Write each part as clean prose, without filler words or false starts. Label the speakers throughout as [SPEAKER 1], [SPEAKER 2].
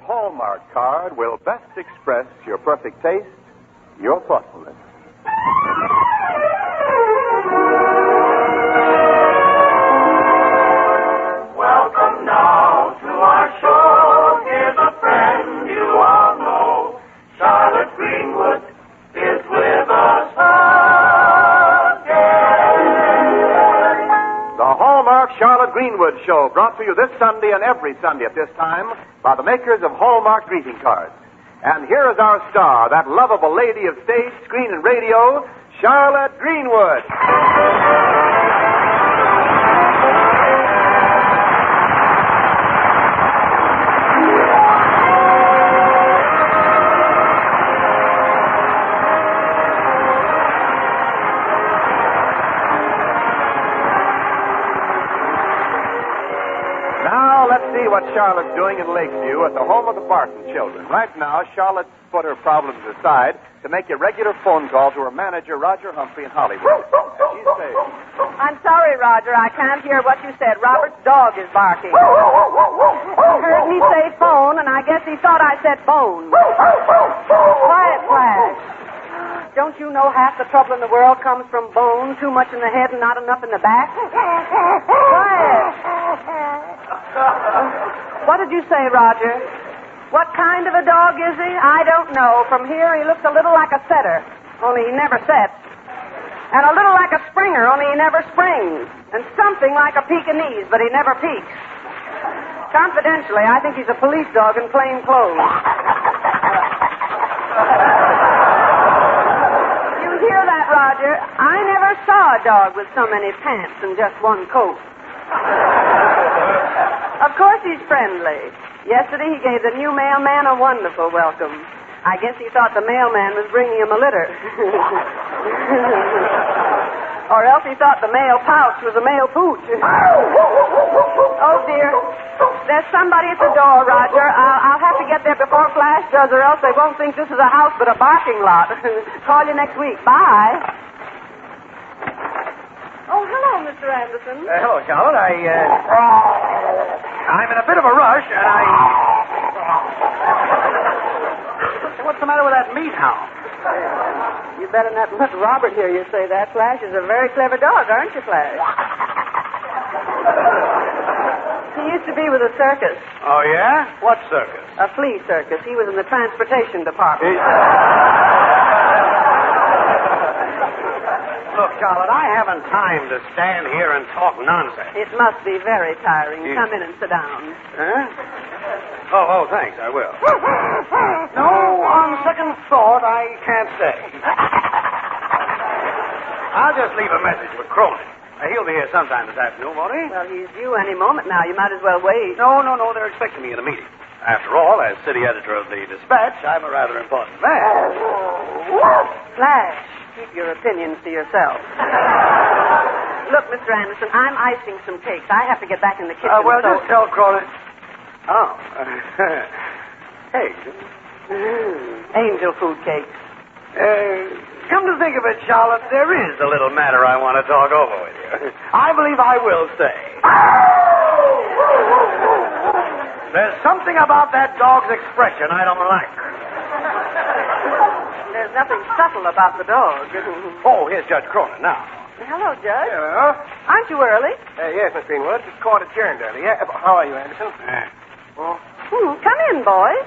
[SPEAKER 1] Hallmark card will best express your perfect taste, your thoughtfulness.
[SPEAKER 2] Welcome now to our show. Here's a friend you all know. Charlotte Greenwood is with us again.
[SPEAKER 1] The Hallmark Charlotte Greenwood Show, brought to you this Sunday and every Sunday at this time by the makers of Hallmark greeting cards. And here is our star, that lovable lady of stage, screen, and radio, Charlotte Greenwood. What Charlotte's doing in Lakeview at the home of the Barton children. Right now, Charlotte's put her problems aside to make a regular phone call to her manager, Roger Humphrey, in Hollywood. And she's saying,
[SPEAKER 3] I'm sorry, Roger. I can't hear what you said. Robert's dog is barking. He heard me say phone, and I guess he thought I said bone. Quiet, Flash. Don't you know half the trouble in the world comes from bone? Too much in the head and not enough in the back? Quiet. What did you say, Roger? What kind of a dog is he? I don't know. From here, he looks a little like a setter, only he never sets. And a little like a springer, only he never springs. And something like a Pekingese, but he never peeks. Confidentially, I think he's a police dog in plain clothes. You hear that, Roger? I never saw a dog with so many pants and just one coat. Of course he's friendly. Yesterday he gave the new mailman a wonderful welcome. I guess he thought the mailman was bringing him a litter. Or else he thought the mail pouch was a mail pooch. Oh, dear. There's somebody at the door, Roger. I'll have to get there before Flash does, or else they won't think this is a house but a barking lot. Call you next week. Bye. Oh, hello, Mr. Anderson.
[SPEAKER 4] Hello, Charlotte. I'm in a bit of a rush, and What's the matter with that meat hound?
[SPEAKER 3] You better not let Robert hear you say that. Flash is a very clever dog, aren't you, Flash? He used to be with a circus.
[SPEAKER 4] Oh, yeah? What circus?
[SPEAKER 3] A flea circus. He was in the transportation department.
[SPEAKER 4] Look, Charlotte, I haven't time to stand here and talk nonsense.
[SPEAKER 3] It must be very tiring. Come in and sit down.
[SPEAKER 4] Huh? Oh, thanks, I will. No, on second thought, I can't stay. I'll just leave a message with Cronin. He'll be here sometime this afternoon, won't he?
[SPEAKER 3] Well, he's due any moment now. You might as well wait.
[SPEAKER 4] No, they're expecting me in a meeting. After all, as city editor of the Dispatch, I'm a rather important man.
[SPEAKER 3] Flash, keep your opinions to yourself. Look, Mr. Anderson, I'm icing some cakes. I have to get back in the kitchen.
[SPEAKER 4] Just tell Cronin. Oh. Cakes.
[SPEAKER 3] Angel food cakes.
[SPEAKER 4] Come to think of it, Charlotte, there is a little matter I want to talk over with you. I believe I will stay. There's something about that dog's expression I don't like.
[SPEAKER 3] There's nothing subtle about the dog.
[SPEAKER 4] Oh, here's Judge Cronin now.
[SPEAKER 3] Hello, Judge.
[SPEAKER 1] Hello.
[SPEAKER 3] Aren't you early?
[SPEAKER 1] Yes, Miss Greenwood. This court adjourned earlier. How are you, Anderson?
[SPEAKER 3] Come in, boys.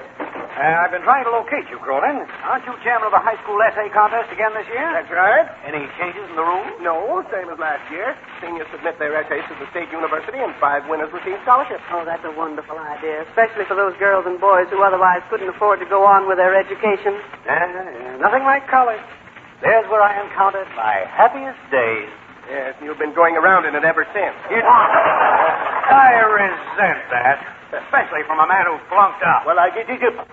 [SPEAKER 4] I've been trying to locate you, Cronin. Aren't you chairman of the high school essay contest again this year?
[SPEAKER 1] That's right.
[SPEAKER 4] Any changes in the rules?
[SPEAKER 1] No, same as last year. Seniors submit their essays to the state university, and 5 winners receive scholarships.
[SPEAKER 3] Oh, that's a wonderful idea, especially for those girls and boys who otherwise couldn't afford to go on with their education.
[SPEAKER 4] Nothing like college. There's where I encountered my happiest days.
[SPEAKER 1] Yes, you've been going around in it ever since.
[SPEAKER 4] I resent that. Especially from a man who flunked out.
[SPEAKER 1] Well, I did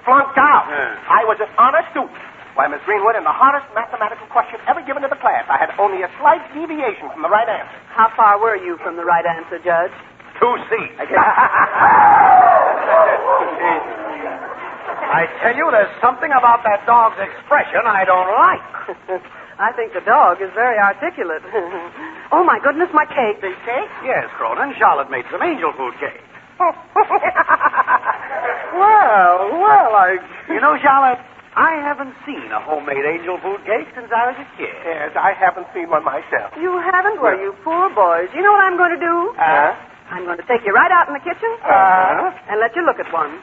[SPEAKER 1] flunked out.
[SPEAKER 4] Yeah.
[SPEAKER 1] I was an honest student. Why, Miss Greenwood, in the hardest mathematical question ever given to the class, I had only a slight deviation from the right answer.
[SPEAKER 3] How far were you from the right answer, Judge?
[SPEAKER 4] 2C. I tell you, there's something about that dog's expression I don't like.
[SPEAKER 3] I think the dog is very articulate. Oh, my goodness, my cake.
[SPEAKER 1] The cake?
[SPEAKER 4] Yes, Cronin. Charlotte made some angel food cake. You know, Charlotte, I haven't seen a homemade angel food cake since I was a kid.
[SPEAKER 5] Yes, I haven't seen one myself.
[SPEAKER 3] You haven't? Well, you poor boys. You know what I'm going to do? I'm going to take you right out in the kitchen and let you look at one.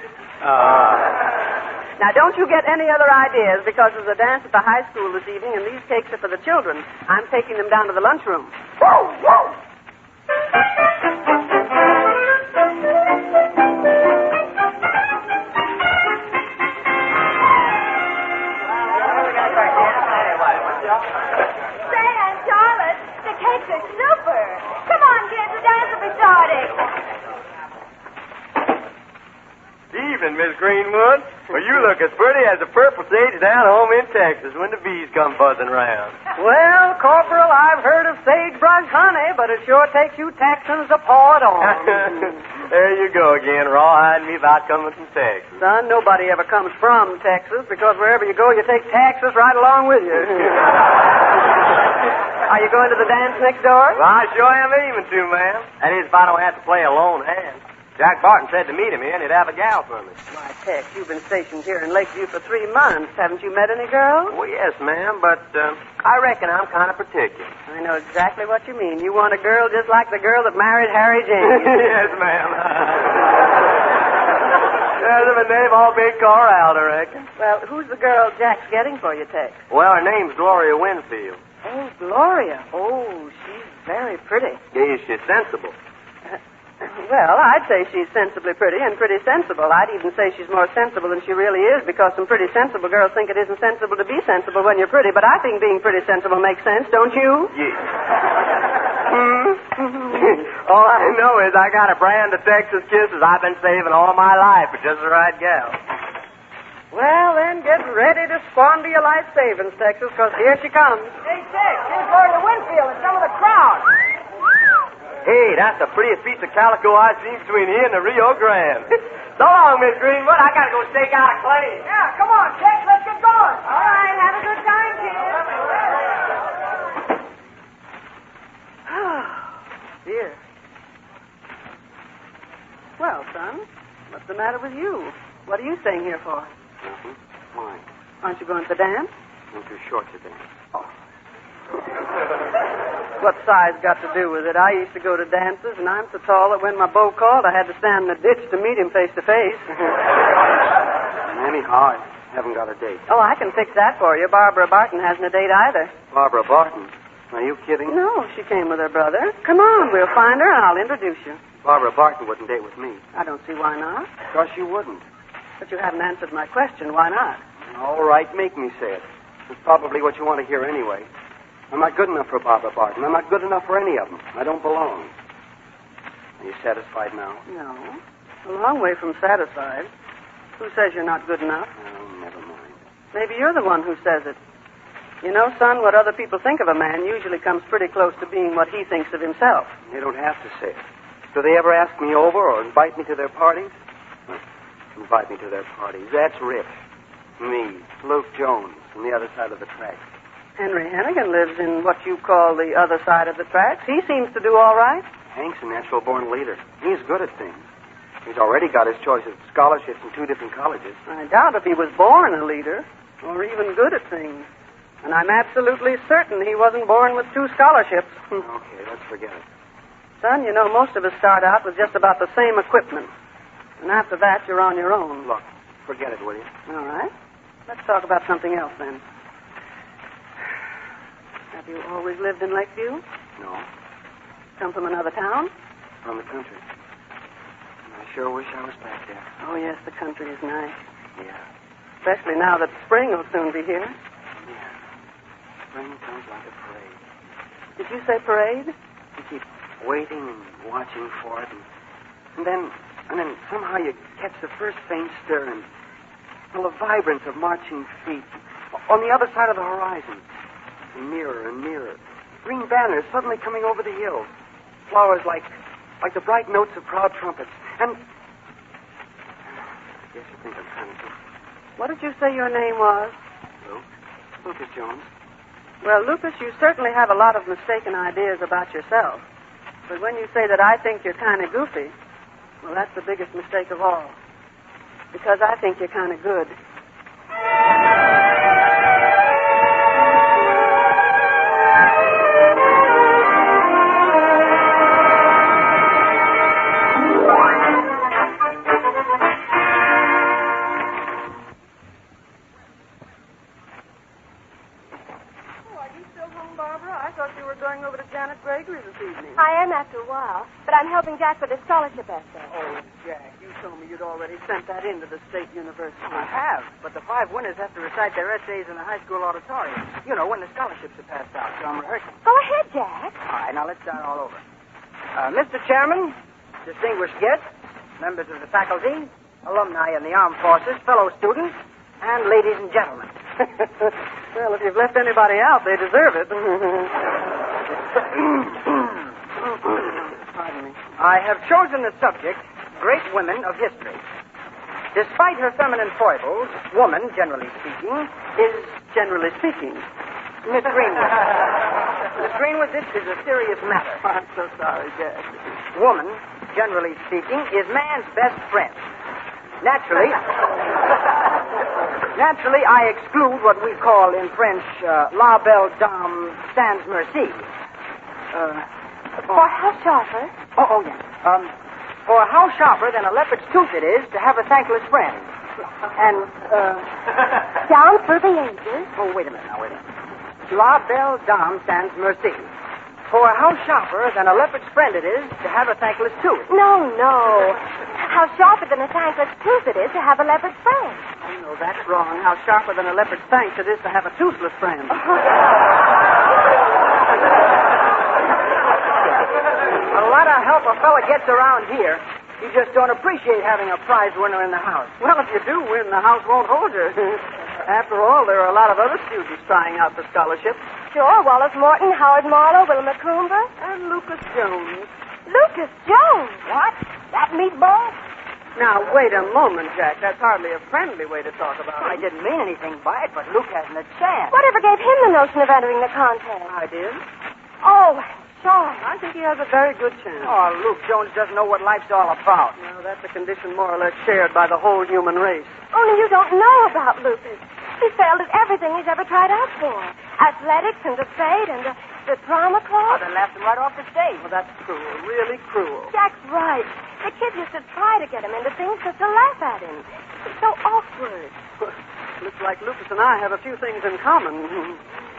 [SPEAKER 3] Now, don't you get any other ideas, because there's a dance at the high school this evening, and these cakes are for the children. I'm taking them down to the lunchroom.
[SPEAKER 6] Say, Aunt Charlotte, the cakes are super. Come on, kids, the dance will be starting.
[SPEAKER 7] Evening, Miss Greenwood. Well, you look as pretty as the purple sage down home in Texas when the bees come buzzing round.
[SPEAKER 3] Well, Corporal, I've heard of sagebrush honey, but it sure takes you Texans to paw it on.
[SPEAKER 7] There you go again, rawhiding me about coming from Texas.
[SPEAKER 3] Son, nobody ever comes from Texas, because wherever you go, you take taxes right along with you. Are you going to the dance next door?
[SPEAKER 7] Well, I sure am aiming to, ma'am. That is, if I don't have to play a lone hand. Jack Barton said to meet him here, and he'd have a gal for me.
[SPEAKER 3] Why, Tex, you've been stationed here in Lakeview for 3 months. Haven't you met any girls?
[SPEAKER 7] Well, yes, ma'am, but I reckon I'm kind of particular.
[SPEAKER 3] I know exactly what you mean. You want a girl just like the girl that married Harry James.
[SPEAKER 7] Yes, ma'am. There's a name all big car out, I reckon.
[SPEAKER 3] Well, who's the girl Jack's getting for you, Tex?
[SPEAKER 7] Well, her name's Gloria Winfield.
[SPEAKER 3] Oh, Gloria. Oh, she's very pretty.
[SPEAKER 7] Yeah, she's sensible.
[SPEAKER 3] Well, I'd say she's sensibly pretty and pretty sensible. I'd even say she's more sensible than she really is, because some pretty sensible girls think it isn't sensible to be sensible when you're pretty. But I think being pretty sensible makes sense, don't you?
[SPEAKER 7] Yeah. All I know is I got a brand of Texas kisses I've been saving all my life for just the right gal.
[SPEAKER 3] Well, then, get ready to squander your life savings, Texas, because here she comes.
[SPEAKER 8] Hey, Tex, here's Gloria Winfield and some of the crowd.
[SPEAKER 7] Hey, that's the prettiest piece of calico I've seen between here and the Rio Grande. So long, Miss Greenwood. I gotta go stake out a claim.
[SPEAKER 8] Yeah, come on, Tex, let's get going.
[SPEAKER 6] All right, have a good time, kids.
[SPEAKER 3] Dear. Well, son, what's the matter with you? What are you staying here for?
[SPEAKER 4] Nothing. Why?
[SPEAKER 3] Aren't you going to the dance?
[SPEAKER 4] I'm too short to dance.
[SPEAKER 3] What size got to do with it? I used to go to dances, and I'm so tall that when my beau called, I had to stand in the ditch to meet him face to face.
[SPEAKER 4] Anyhow, I haven't got a date.
[SPEAKER 3] Oh, I can fix that for you. Barbara Barton hasn't a date either.
[SPEAKER 4] Barbara Barton? Are you kidding?
[SPEAKER 3] No, she came with her brother. Come on, we'll find her, and I'll introduce you.
[SPEAKER 4] Barbara Barton wouldn't date with me.
[SPEAKER 3] I don't see why not.
[SPEAKER 4] Because you wouldn't.
[SPEAKER 3] But you haven't answered my question. Why not?
[SPEAKER 4] All right, make me say it. It's probably what you want to hear anyway. I'm not good enough for Barbara Barton. I'm not good enough for any of them. I don't belong. Are you satisfied now?
[SPEAKER 3] No. A long way from satisfied. Who says you're not good enough?
[SPEAKER 4] Oh, never mind.
[SPEAKER 3] Maybe you're the one who says it. You know, son, what other people think of a man usually comes pretty close to being what he thinks of himself.
[SPEAKER 4] They don't have to say it. Do they ever ask me over or invite me to their parties? Invite me to their parties. That's rich. Me, Luke Jones, on the other side of the tracks.
[SPEAKER 3] Henry Hannigan lives in what you call the other side of the tracks. He seems to do all right.
[SPEAKER 4] Hank's a natural-born leader. He's good at things. He's already got his choice of scholarships in 2 different colleges.
[SPEAKER 3] I doubt if he was born a leader or even good at things. And I'm absolutely certain he wasn't born with 2 scholarships.
[SPEAKER 4] Okay, let's forget it.
[SPEAKER 3] Son, you know, most of us start out with just about the same equipment. And after that, you're on your own.
[SPEAKER 4] Look, forget it, will you?
[SPEAKER 3] All right. Let's talk about something else, then. Have you always lived in Lakeview?
[SPEAKER 4] No,
[SPEAKER 3] Come from another town?
[SPEAKER 4] from the country. And I sure wish I was back there.
[SPEAKER 3] Oh, yes, the country is nice.
[SPEAKER 4] Yeah,
[SPEAKER 3] Especially now that spring will soon be here.
[SPEAKER 4] yeah. Spring comes like a parade.
[SPEAKER 3] Did you say parade?
[SPEAKER 4] You keep waiting and watching for it, and then somehow you catch the first faint stir and feel the vibrance of marching feet on the other side of the horizon. And nearer and nearer. Green banners suddenly coming over the hills. Flowers like the bright notes of proud trumpets. And I guess you think I'm kind of good.
[SPEAKER 3] What did you say your name was?
[SPEAKER 4] Luke. Lucas Jones.
[SPEAKER 3] Well, Lucas, you certainly have a lot of mistaken ideas about yourself. But when you say that I think you're kind of goofy, well, that's the biggest mistake of all. because I think you're kind of good.
[SPEAKER 6] I am after a while, but I'm helping Jack with his scholarship essay.
[SPEAKER 3] Oh, Jack, you told me you'd already sent that in to the state university. I have, but the 5 winners have to recite their essays in the high school auditorium. You know, when the scholarships are passed out, so I'm rehearsing.
[SPEAKER 6] Go ahead, Jack.
[SPEAKER 3] All right, now let's start all over. Mr. Chairman, distinguished guests, members of the faculty, alumni in the armed forces, fellow students, and ladies and gentlemen. Well, if you've left anybody out, they deserve it. Pardon me. I have chosen the subject, Great Women of History. Despite her feminine foibles, woman, generally speaking, is generally speaking. Miss Greenwood. Miss Greenwood, this is a serious matter. I'm so sorry, Jack. Woman, generally speaking, is man's best friend. Naturally, I exclude what we call in French, la belle dame sans merci.
[SPEAKER 6] For how sharper?
[SPEAKER 3] Oh, yes. For how sharper than a leopard's tooth it is to have a thankless friend. And,
[SPEAKER 6] Down through the ages.
[SPEAKER 3] Oh, wait a minute. La belle dame sans merci. For how sharper than a leopard's friend it is to have a thankless tooth.
[SPEAKER 6] No. How sharper than a thankless tooth it is to have a leopard's friend.
[SPEAKER 3] Oh, no, that's wrong. How sharper than a leopard's thanks it is to have a toothless friend. A lot of help a fella gets around here. You just don't appreciate having a prize winner in the house. Well, if you do win, the house won't hold you. After all, there are a lot of other students trying out for scholarships.
[SPEAKER 6] Sure, Wallace Morton, Howard Marlowe, Wilma Coomber.
[SPEAKER 3] And Lucas Jones.
[SPEAKER 6] Lucas Jones? What? That meatball?
[SPEAKER 3] Now, wait a moment, Jack. That's hardly a friendly way to talk about it. I didn't mean anything by it, but Luke hasn't a chance.
[SPEAKER 6] Whatever gave him the notion of entering the contest?
[SPEAKER 3] I did.
[SPEAKER 6] Oh, Sean.
[SPEAKER 3] I think he has a very good chance. Oh, Luke Jones doesn't know what life's all about. No, that's a condition more or less shared by the whole human race.
[SPEAKER 6] Only you don't know about Lucas. He's failed at everything he's ever tried out for. Athletics and the fate and the drama club.
[SPEAKER 3] Then laughed him right off the stage. Well, that's cruel. Really cruel.
[SPEAKER 6] Jack's right. The kid used to try to get him into things just to laugh at him. He's so awkward.
[SPEAKER 3] Looks like Lucas and I have a few things in common.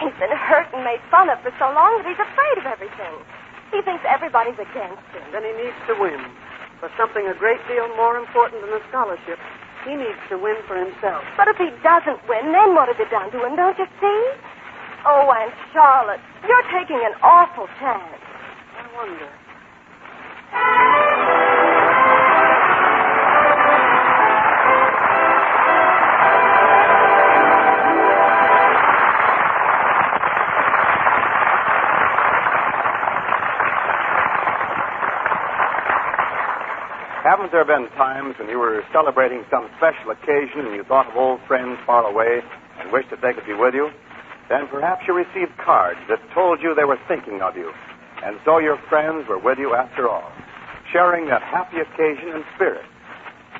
[SPEAKER 6] He's been hurt and made fun of for so long that he's afraid of everything. He thinks everybody's against him.
[SPEAKER 3] Then he needs to win. For something a great deal more important than a scholarship. He needs to win for himself.
[SPEAKER 6] But if he doesn't win, then what have you done to him, don't you see? Oh, Aunt Charlotte, you're taking an awful chance.
[SPEAKER 3] I wonder.
[SPEAKER 1] Haven't there been times when you were celebrating some special occasion and you thought of old friends far away and wished that they could be with you? Then perhaps you received cards that told you they were thinking of you, and so your friends were with you after all, sharing that happy occasion in spirit.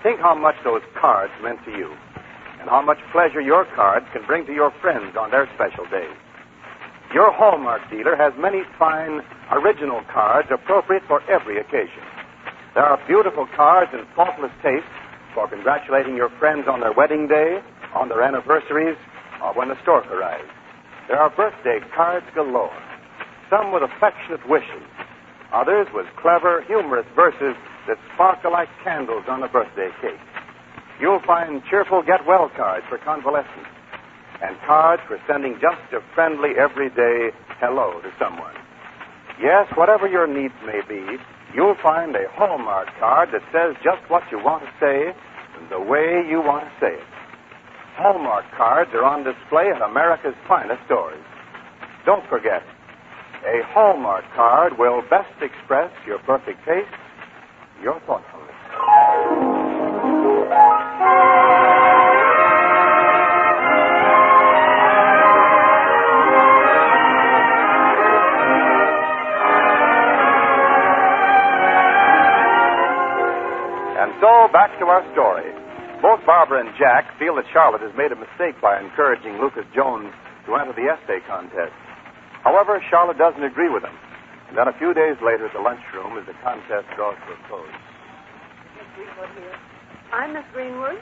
[SPEAKER 1] Think how much those cards meant to you, and how much pleasure your cards can bring to your friends on their special days. Your Hallmark dealer has many fine, original cards appropriate for every occasion. There are beautiful cards in faultless taste for congratulating your friends on their wedding day, on their anniversaries, or when the stork arrives. There are birthday cards galore, some with affectionate wishes, others with clever, humorous verses that sparkle like candles on a birthday cake. You'll find cheerful get-well cards for convalescents, and cards for sending just a friendly, everyday hello to someone. Yes, whatever your needs may be, you'll find a Hallmark card that says just what you want to say and the way you want to say it. Hallmark cards are on display at America's finest stores. Don't forget, a Hallmark card will best express your perfect taste, your thoughtfulness. And so, back to our story. Both Barbara and Jack feel that Charlotte has made a mistake by encouraging Lucas Jones to enter the essay contest. However, Charlotte doesn't agree with him. And then a few days later at the lunchroom, as the contest draws to a close.
[SPEAKER 3] Miss Greenwood here. I'm Miss Greenwood.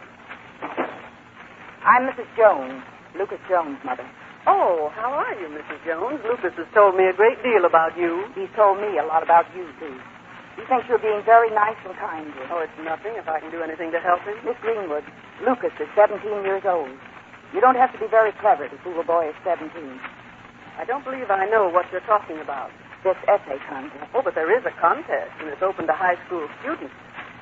[SPEAKER 8] I'm Mrs. Jones, Lucas Jones' mother.
[SPEAKER 3] Oh, how are you, Mrs. Jones? Lucas has told me a great deal about you.
[SPEAKER 8] He's told me a lot about you, too. He thinks you're being very nice and kind to him.
[SPEAKER 3] Oh, it's nothing if I can do anything to help him.
[SPEAKER 8] Miss Greenwood, Lucas is 17 years old. You don't have to be very clever to fool a boy of 17.
[SPEAKER 3] I don't believe I know what you're talking about.
[SPEAKER 8] This essay contest.
[SPEAKER 3] Oh, but there is a contest, and it's open to high school students.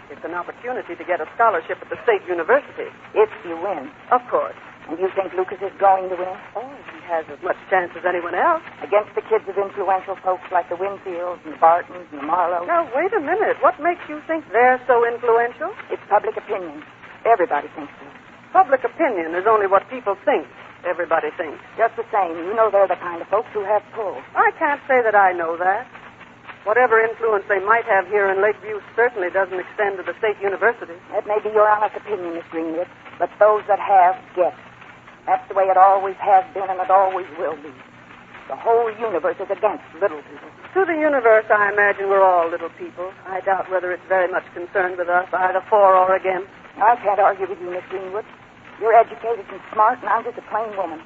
[SPEAKER 3] It's an opportunity to get a scholarship at the State University.
[SPEAKER 8] If you win.
[SPEAKER 3] Of course.
[SPEAKER 8] And you think Lucas is going to win?
[SPEAKER 3] Oh, he has as much chance as anyone else.
[SPEAKER 8] Against the kids of influential folks like the Winfields and the Bartons and the Marlows?
[SPEAKER 3] Now, wait a minute. What makes you think they're so influential?
[SPEAKER 8] It's public opinion. Everybody thinks so.
[SPEAKER 3] Public opinion is only what people think. Everybody thinks.
[SPEAKER 8] Just the same, you know they're the kind of folks who have pull.
[SPEAKER 3] I can't say that I know that. Whatever influence they might have here in Lakeview certainly doesn't extend to the State University.
[SPEAKER 8] That may be your honest opinion, Miss Greenwood, but those that have get. That's the way it always has been, and it always will be. The whole universe is against little people.
[SPEAKER 3] To the universe, I imagine we're all little people. I doubt whether it's very much concerned with us, either for or against.
[SPEAKER 8] I can't argue with you, Miss Greenwood. You're educated and smart, and I'm just a plain woman.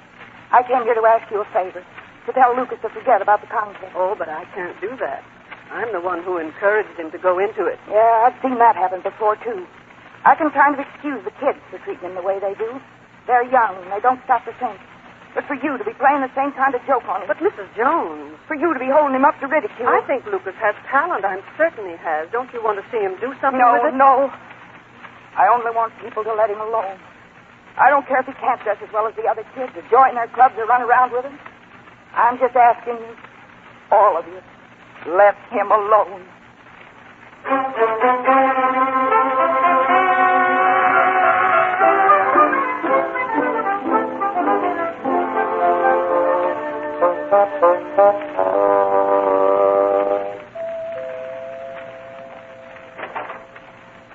[SPEAKER 8] I came here to ask you a favor, to tell Lucas to forget about the contest.
[SPEAKER 3] Oh, but I can't do that. I'm the one who encouraged him to go into it.
[SPEAKER 8] Yeah, I've seen that happen before, too. I can kind of excuse the kids for treating him the way they do. They're young, and they don't stop to think. But for you to be playing the same kind of joke on him...
[SPEAKER 3] But, Mrs. Jones...
[SPEAKER 8] For you to be holding him up to ridicule...
[SPEAKER 3] I think Lucas has talent. I'm certain he has. Don't you want to see him do something
[SPEAKER 8] No,
[SPEAKER 3] with it?
[SPEAKER 8] no. I only want people to let him alone. I don't care if he can't dress as well as the other kids, or join their clubs, or run around with them. I'm just asking you, all of you, let him alone.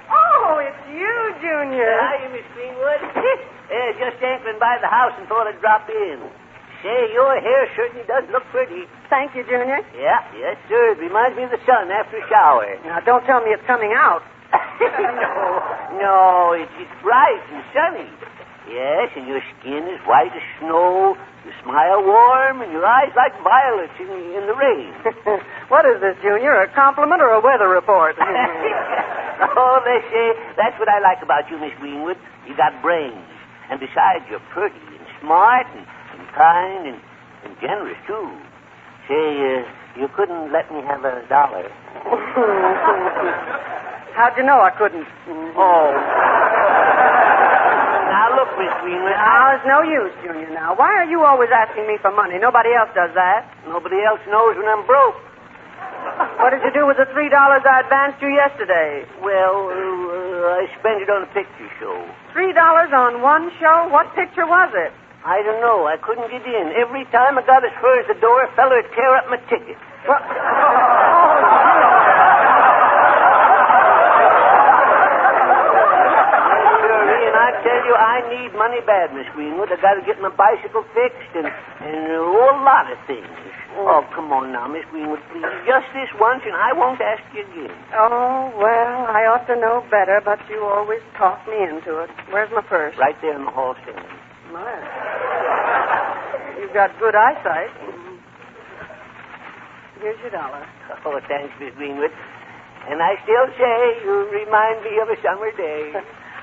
[SPEAKER 3] Oh, it's you, Junior.
[SPEAKER 9] Hi, Miss Greenwood. Just anchoring by the house and thought I'd drop in. Say, your hair certainly does look pretty.
[SPEAKER 3] Thank you, Junior.
[SPEAKER 9] Yeah, yes, sir. It reminds me of the sun after a shower.
[SPEAKER 3] Now, don't tell me it's coming out.
[SPEAKER 9] No, it's bright and sunny. Yes, and your skin is white as snow. You smile warm, and your eyes like violets in the rain.
[SPEAKER 3] What is this, Junior? A compliment or a weather report?
[SPEAKER 9] Oh, they say that's what I like about you, Miss Greenwood. You got brains. And besides, you're pretty and smart and kind and generous, too. Say, you couldn't let me have $1.
[SPEAKER 3] How'd you know I couldn't?
[SPEAKER 9] Oh. Now, look, Miss Greenwood.
[SPEAKER 3] Now, it's no use, Junior, now. Why are you always asking me for money? Nobody else does that.
[SPEAKER 9] Nobody else knows when I'm broke.
[SPEAKER 3] What did you do with the $3 I advanced you yesterday?
[SPEAKER 9] Well, I spent it on a picture show.
[SPEAKER 3] $3 on one show? What picture was it?
[SPEAKER 9] I don't know. I couldn't get in. Every time I got as far as the door, a fella would tear up my ticket.
[SPEAKER 3] What?
[SPEAKER 9] And I tell you, I need money bad, Miss Greenwood. I got to get my bicycle fixed and a whole lot of things. Oh, come on now, Miss Greenwood, please. Just this once, and I won't ask you again.
[SPEAKER 3] Oh, well, I ought to know better, but you always talk me into it. Where's my purse?
[SPEAKER 9] Right there in the hall stand.
[SPEAKER 3] My. You've got good eyesight. Here's your $1.
[SPEAKER 9] Oh, thanks, Miss Greenwood. And I still say you remind me of a summer day.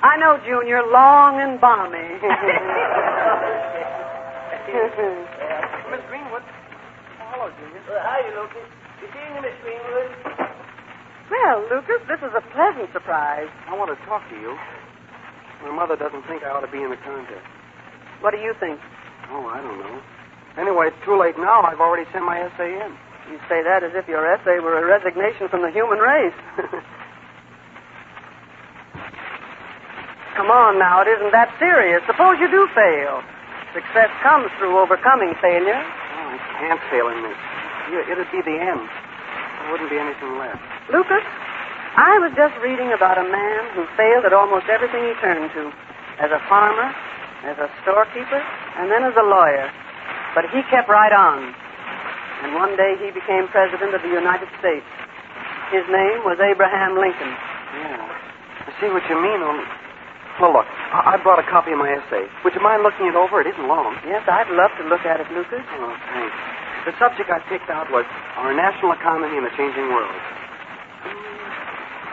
[SPEAKER 3] I know, Junior, long and balmy.
[SPEAKER 5] Miss Greenwood. Oh, hello, Junior.
[SPEAKER 9] Hi, Lucas. You seeing you, Miss Greenwood?
[SPEAKER 3] Well, Lucas, this is a pleasant surprise.
[SPEAKER 4] I want to talk to you. My mother doesn't think I ought to be in the contest.
[SPEAKER 3] What do you think?
[SPEAKER 4] Oh, I don't know. Anyway, it's too late now. I've already sent my essay in.
[SPEAKER 3] You say that as if your essay were a resignation from the human race. Come on now, it isn't that serious. Suppose you do fail. Success comes through overcoming failure.
[SPEAKER 4] Oh, I can't fail in this. It'd be the end. There wouldn't be anything left.
[SPEAKER 3] Lucas, I was just reading about a man who failed at almost everything he turned to. as a farmer, as a storekeeper, and then as a lawyer. But he kept right on. And one day he became President of the United States. His name was Abraham Lincoln.
[SPEAKER 4] Yeah. I see what you mean. Well, look, I brought a copy of my essay. Would you mind looking it over? It isn't long.
[SPEAKER 3] Yes, I'd love to look at it, Lucas.
[SPEAKER 4] Oh, thanks. The subject I picked out was our national economy in a changing world.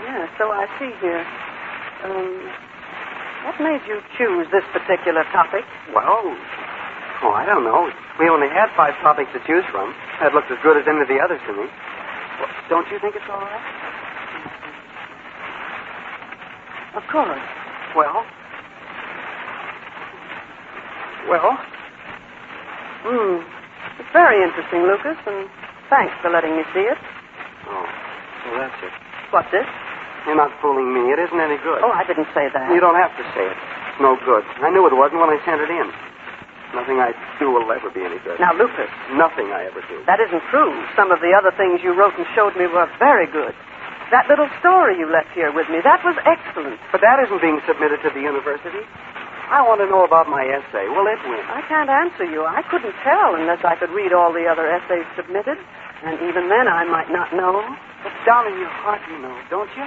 [SPEAKER 3] Yeah, so I see here. What made you choose this particular topic?
[SPEAKER 4] Well, I don't know. We only had 5 topics to choose from. That looked as good as any of the others to me. Well, don't you think it's all right?
[SPEAKER 3] Of course.
[SPEAKER 4] Well?
[SPEAKER 3] It's very interesting, Lucas, and thanks for letting me see it.
[SPEAKER 4] Oh, well, that's it.
[SPEAKER 3] What's this?
[SPEAKER 4] You're not fooling me. It isn't any good.
[SPEAKER 3] Oh, I didn't say that.
[SPEAKER 4] You don't have to say it. It's no good. I knew it wasn't when I sent it in. Nothing I do will ever be any good.
[SPEAKER 3] Now, Lucas.
[SPEAKER 4] Nothing I ever do.
[SPEAKER 3] That isn't true. Some of the other things you wrote and showed me were very good. That little story you left here with me, that was excellent.
[SPEAKER 4] But that isn't being submitted to the university. I want to know about my essay. Will it win?
[SPEAKER 3] I can't answer you. I couldn't tell unless I could read all the other essays submitted. And even then, I might not know.
[SPEAKER 4] But down in your heart, you know, don't you?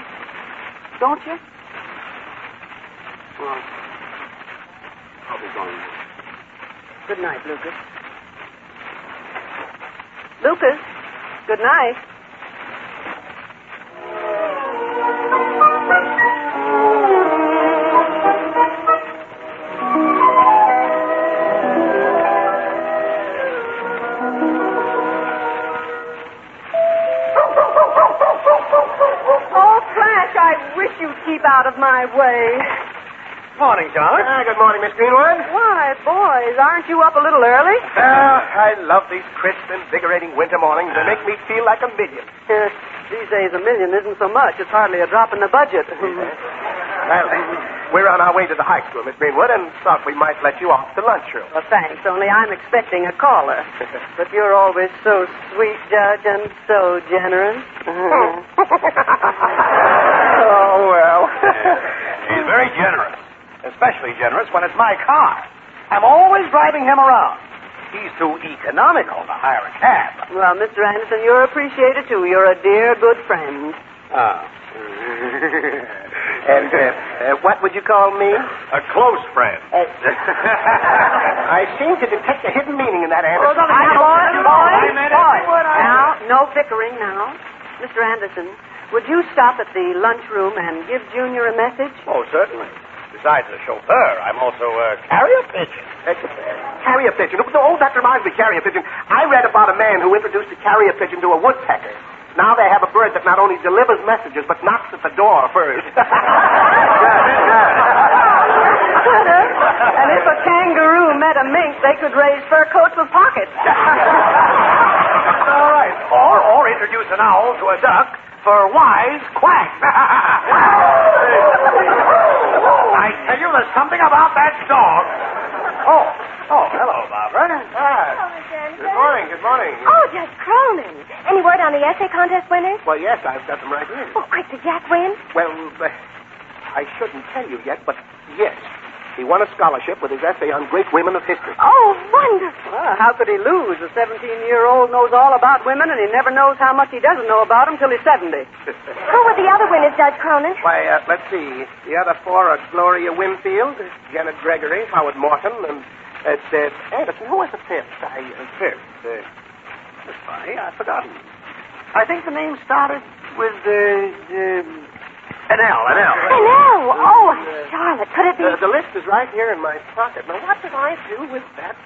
[SPEAKER 4] Don't you? Well, I'll be going.
[SPEAKER 3] Good night, Lucas. Lucas, good night. Keep out of my way.
[SPEAKER 7] Morning, John.
[SPEAKER 1] Good morning, Miss Greenwood.
[SPEAKER 3] Why, boys, aren't you up a little early?
[SPEAKER 1] I love these crisp, invigorating winter mornings. They make me feel like a million.
[SPEAKER 3] These days, a million isn't so much. It's hardly a drop in the budget.
[SPEAKER 1] Well, we're on our way to the high school, Miss Greenwood, and thought we might let you off the lunchroom.
[SPEAKER 3] Well, thanks, only I'm expecting a caller. But you're always so sweet, Judge, and so generous.
[SPEAKER 1] Oh, well.
[SPEAKER 7] He's very generous. Especially generous when it's my car. I'm always driving him around. He's too economical to hire a cab.
[SPEAKER 3] Well, Mr. Anderson, you're appreciated, too. You're a dear, good friend.
[SPEAKER 1] And what would you call me?
[SPEAKER 7] A close friend.
[SPEAKER 1] I seem to detect a hidden meaning in that answer.
[SPEAKER 3] Boys. Now, no bickering now. Mr. Anderson, would you stop at the lunchroom and give Junior a message?
[SPEAKER 7] Oh, certainly. Besides a chauffeur, I'm also a carrier pigeon.
[SPEAKER 1] Carrier pigeon? Oh, that reminds me, carrier pigeon. I read about a man who introduced a carrier pigeon to a woodpecker. Now they have a bird that not only delivers messages, but knocks at the door first.
[SPEAKER 3] And if a kangaroo met a mink, they could raise fur coats with pockets.
[SPEAKER 7] All right. Or introduce an owl to a duck for wise quack. I tell you, there's something about that dog. Oh, hello, Barbara.
[SPEAKER 1] Good morning.
[SPEAKER 6] Oh, Judge Cronin. Any word on the essay contest winners?
[SPEAKER 1] Well, yes, I've got them right here.
[SPEAKER 6] Oh, quick, did Jack win?
[SPEAKER 1] Well, I shouldn't tell you yet, but yes. He won a scholarship with his essay on great women of history.
[SPEAKER 6] Oh, wonderful.
[SPEAKER 3] Well, how could he lose? A 17-year-old knows all about women, and he never knows how much he doesn't know about them till he's 70.
[SPEAKER 6] Who were the other winners, Judge Cronin?
[SPEAKER 1] Why, let's see. The other 4 are Gloria Winfield, Janet Gregory, Howard Morton, and Anderson. Who was the 5th? That's funny. I've forgotten. I think the name started with
[SPEAKER 7] An L.
[SPEAKER 6] An L. Oh, Charlotte, could it be?
[SPEAKER 1] The list is right here in my pocket. Now, what did I do with that?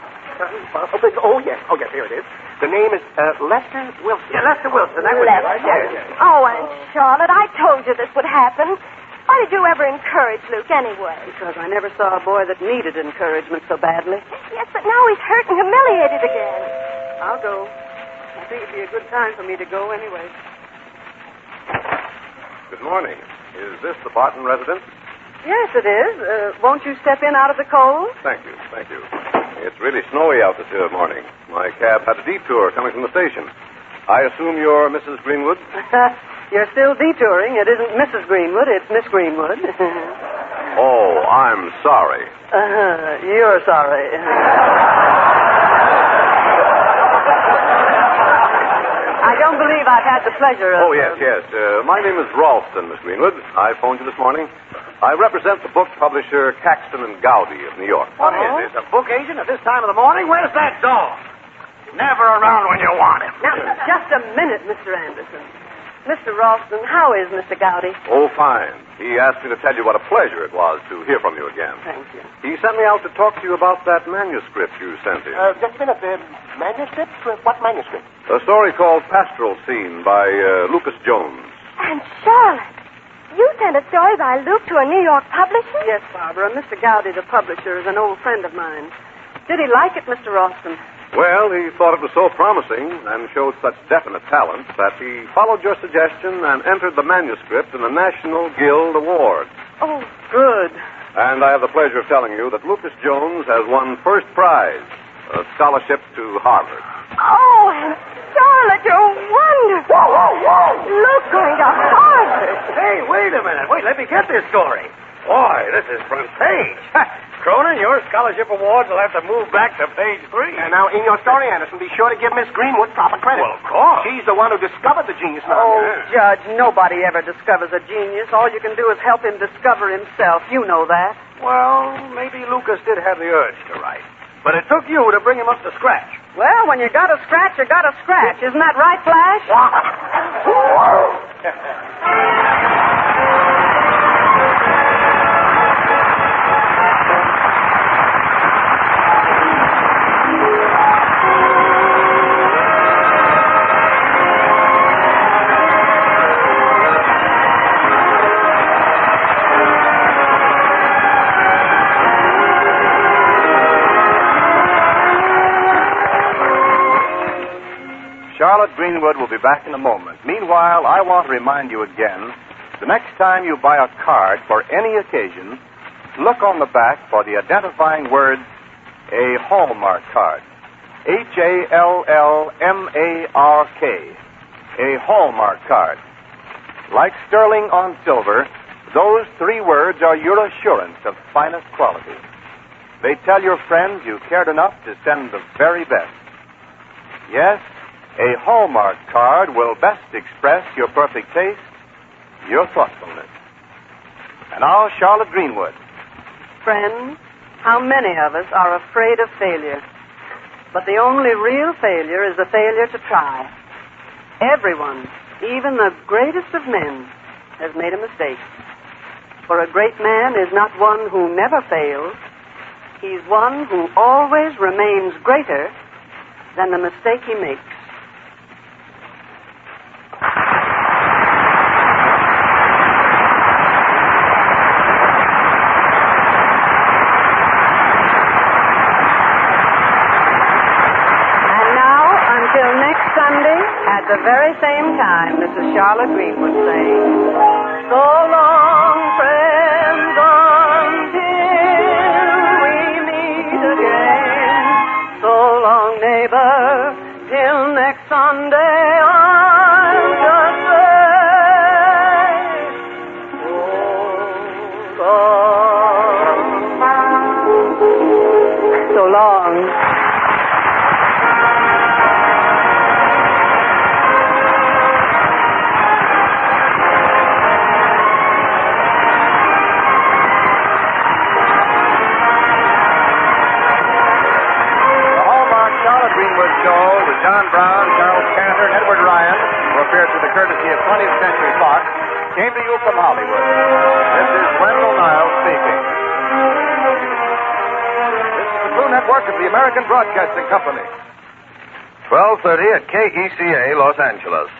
[SPEAKER 1] Oh, yes, here it is. The name is Lester Wilson.
[SPEAKER 7] Yeah, Lester Wilson. That was it right there.
[SPEAKER 6] Oh, Aunt Charlotte, I told you this would happen. Why did you ever encourage Luke anyway?
[SPEAKER 3] Because I never saw a boy that needed encouragement so badly.
[SPEAKER 6] Yes, but now he's hurt and humiliated again.
[SPEAKER 3] I'll go. I think it'd be a good time for me to go anyway.
[SPEAKER 10] Good morning. Is this the Barton residence?
[SPEAKER 3] Yes, it is. Won't you step in out of the cold?
[SPEAKER 10] Thank you. It's really snowy out this morning. My cab had a detour coming from the station. I assume you're Mrs. Greenwood?
[SPEAKER 3] You're still detouring. It isn't Mrs. Greenwood, it's Miss Greenwood.
[SPEAKER 10] Oh, I'm sorry.
[SPEAKER 3] You're sorry. I don't believe I've had the pleasure of...
[SPEAKER 10] Oh, yes. My name is Ralston, Miss Greenwood. I phoned you this morning. I represent the book publisher Caxton and Gowdy of New York.
[SPEAKER 7] What is this, a book agent at this time of the morning? Where's that dog? Never around when you want him.
[SPEAKER 3] Now, just a minute, Mr. Anderson. Mr. Ralston, how is Mr. Gowdy?
[SPEAKER 10] Oh, fine. He asked me to tell you what a pleasure it was to hear from you again.
[SPEAKER 3] Thank you.
[SPEAKER 10] He sent me out to talk to you about that manuscript you sent him.
[SPEAKER 5] Just a minute. Manuscript? What manuscript?
[SPEAKER 10] A story called Pastoral Scene by Lucas Jones.
[SPEAKER 6] And Charlotte, you sent a story by Luke to a New York publisher?
[SPEAKER 3] Yes, Barbara. Mr. Gowdy, the publisher, is an old friend of mine. Did he like it, Mr. Ralston?
[SPEAKER 10] Well, he thought it was so promising and showed such definite talent that he followed your suggestion and entered the manuscript in the National Guild Award.
[SPEAKER 3] Oh, good.
[SPEAKER 10] And I have the pleasure of telling you that Lucas Jones has won first prize, a scholarship to Harvard.
[SPEAKER 6] Oh, and Charlotte, you're wonderful. Whoa. Luke going to Harvard.
[SPEAKER 7] Hey, wait a minute. Wait, let me get this story. Boy, this is front page. Cronin, your scholarship awards will have to move back to page 3.
[SPEAKER 5] And now, in your story, Anderson, be sure to give Miss Greenwood proper credit.
[SPEAKER 7] Well, of course.
[SPEAKER 5] She's the one who discovered the genius.
[SPEAKER 3] Oh, Judge, nobody ever discovers a genius. All you can do is help him discover himself. You know that.
[SPEAKER 7] Well, maybe Lucas did have the urge to write. But it took you to bring him up to scratch.
[SPEAKER 3] Well, when you got a scratch, you got a scratch. Isn't that right, Flash?
[SPEAKER 1] Charlotte Greenwood will be back in a moment. Meanwhile, I want to remind you again, the next time you buy a card for any occasion, look on the back for the identifying words, a Hallmark card. Hallmark. A Hallmark card. Like sterling on silver, those 3 words are your assurance of finest quality. They tell your friends you cared enough to send the very best. Yes, a Hallmark card will best express your perfect taste, your thoughtfulness. And now, Charlotte Greenwood.
[SPEAKER 3] Friends, how many of us are afraid of failure? But the only real failure is the failure to try. Everyone, even the greatest of men, has made a mistake. For a great man is not one who never fails. He's one who always remains greater than the mistake he makes. At the very same time, this is Charlotte Greenwood saying, so long, friends, until we meet again. So long, neighbor, till next Sunday, I'll just say, so long.
[SPEAKER 1] Show with John Brown, Charles Cantor, and Edward Ryan, who appeared through the courtesy of 20th Century Fox, came to you from Hollywood. This is Wendell Niles speaking. This is the Blue Network of the American Broadcasting Company.
[SPEAKER 10] 12:30 at KECA, Los Angeles.